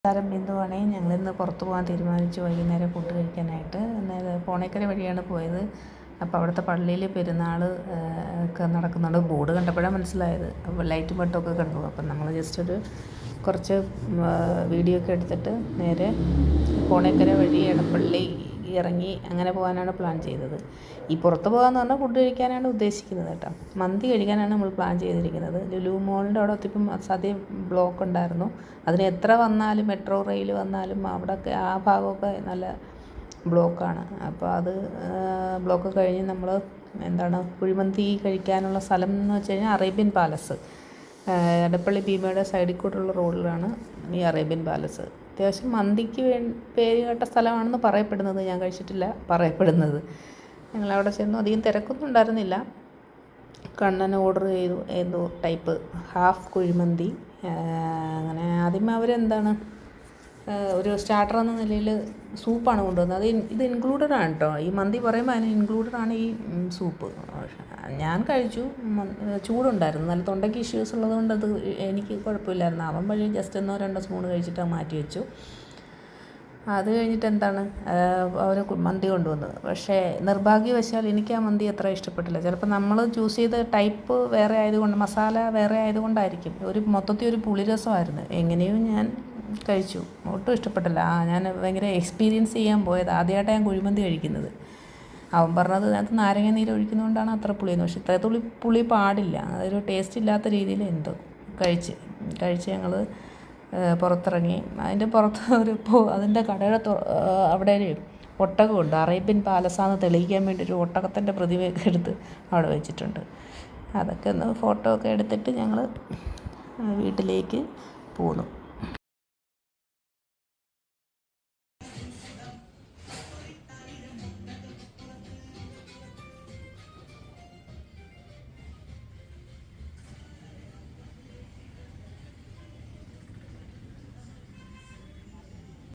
നമസ്കാരം, ബിന്ദുവാണെങ്കിൽ ഞങ്ങളിന്ന് പുറത്ത് പോകാൻ തീരുമാനിച്ചു വൈകുന്നേരം ഫുഡ് കഴിക്കാനായിട്ട്. അന്നേരം പോണേക്കര വഴിയാണ് പോയത്. അപ്പോൾ അവിടുത്തെ പള്ളിയിൽ പെരുന്നാൾ ഒക്കെ നടക്കുന്നുണ്ട്. ബോർഡ് കണ്ടപ്പോഴാണ് മനസ്സിലായത്. അപ്പോൾ ലൈറ്റും വെട്ടമൊക്കെ കണ്ടു. അപ്പം നമ്മൾ ജസ്റ്റ് കുറച്ച് വീഡിയോ ഒക്കെ എടുത്തിട്ട് നേരെ പോണേക്കര വഴി എടപ്പള്ളി ഇറങ്ങി അങ്ങനെ പോകാനാണ് പ്ലാൻ ചെയ്തത്. ഈ പുറത്ത് പോകാമെന്ന് പറഞ്ഞാൽ ഫുഡ് കഴിക്കാനാണ് ഉദ്ദേശിക്കുന്നത് കേട്ടോ. മന്തി കഴിക്കാനാണ് നമ്മൾ പ്ലാൻ ചെയ്തിരിക്കുന്നത്. ലുലു മോളിൻ്റെ അവിടെ എത്തിയപ്പം സദ്യ ബ്ലോക്ക് ഉണ്ടായിരുന്നു. അതിന് എത്ര വന്നാലും മെട്രോ റെയിൽ വന്നാലും അവിടെയൊക്കെ ആ ഭാഗമൊക്കെ നല്ല ബ്ലോക്കാണ്. അപ്പോൾ അത് ബ്ലോക്ക് കഴിഞ്ഞ് നമ്മൾ കുഴിമന്തി കഴിക്കാനുള്ള സ്ഥലം എന്ന് വെച്ച് കഴിഞ്ഞാൽ അറേബ്യൻ പാലസ്, എടപ്പള്ളി ഭീമയുടെ സൈഡിൽ കൂടെയുള്ള റോഡിലാണ് ഈ അറേബ്യൻ പാലസ്. അത്യാവശ്യം മന്തിക്ക് പേര് കേട്ട സ്ഥലമാണെന്ന് പറയപ്പെടുന്നത്. ഞാൻ കഴിച്ചിട്ടില്ല, പറയപ്പെടുന്നത്. ഞങ്ങളവിടെ ചെന്നു. അധികം തിരക്കൊന്നും ഉണ്ടായിരുന്നില്ല. കണ്ണൻ ഓർഡർ ചെയ്തു ഏതോ ടൈപ്പ് ഹാഫ് കുഴിമന്തി. അങ്ങനെ ആദ്യമേ ഒരു സ്റ്റാർട്ടർ എന്ന നിലയിൽ സൂപ്പാണ് കൊണ്ടുവന്നത്. ഇത് ഇൻക്ലൂഡഡ് ആണ് കേട്ടോ. ഈ മന്തി പറയുമ്പോൾ അതിന് ഇൻക്ലൂഡഡ് ആണ് ഈ സൂപ്പ്. ഞാൻ കഴിച്ചു. ചൂടുണ്ടായിരുന്നു. നല്ല തൊണ്ടയ്ക്ക് ഇഷ്യൂസ് ഉള്ളതുകൊണ്ട് അത് എനിക്ക് കുഴപ്പമില്ലായിരുന്നു. അവൻ വഴി ജസ്റ്റ് 1-2 സ്പൂൺ കഴിച്ചിട്ട് മാറ്റി വെച്ചു. അത് കഴിഞ്ഞിട്ട് അവർ മന്തി കൊണ്ടുവന്നത്. പക്ഷേ നിർഭാഗ്യവശാൽ എനിക്ക് ആ മന്തി അത്ര ഇഷ്ടപ്പെട്ടില്ല. ചിലപ്പോൾ നമ്മൾ ചൂസ് ചെയ്ത ടൈപ്പ് വേറെ ആയതുകൊണ്ട്, മസാല വേറെ ആയതുകൊണ്ടായിരിക്കും. മൊത്തത്തിൽ ഒരു പുളിരസമായിരുന്നു. എങ്ങനെയോ ഞാൻ കഴിച്ചു. ഒട്ടും ഇഷ്ടപ്പെട്ടില്ല. ഞാൻ ഭയങ്കര എക്സ്പീരിയൻസ് ചെയ്യാൻ പോയത്. ആദ്യമായിട്ടാണ് ഞാൻ കുഴിമന്തി കഴിക്കുന്നത്. അവൻ പറഞ്ഞത് അതിനകത്ത് നാരങ്ങ നീര് ഒഴിക്കുന്നതുകൊണ്ടാണ് അത്ര പുളിയെന്ന്. പക്ഷേ ഇത്ര പുളി പാടില്ല. അതൊരു ടേസ്റ്റ് ഇല്ലാത്ത രീതിയിൽ എന്തോ കഴിച്ച് ഞങ്ങൾ പുറത്തിറങ്ങി. അതിൻ്റെ പുറത്ത് അതിൻ്റെ കടയുടെ അവിടെ ഒരു ഒട്ടകമുണ്ട്. അറേബ്യൻ പാലസാന്ന് തെളിയിക്കാൻ വേണ്ടി ഒരു ഒട്ടകത്തിൻ്റെ പ്രതിമയൊക്കെ എടുത്ത് അവിടെ വെച്ചിട്ടുണ്ട്. അതൊക്കെ ഒന്ന് ഫോട്ടോ ഒക്കെ എടുത്തിട്ട് ഞങ്ങൾ വീട്ടിലേക്ക് പോന്നു.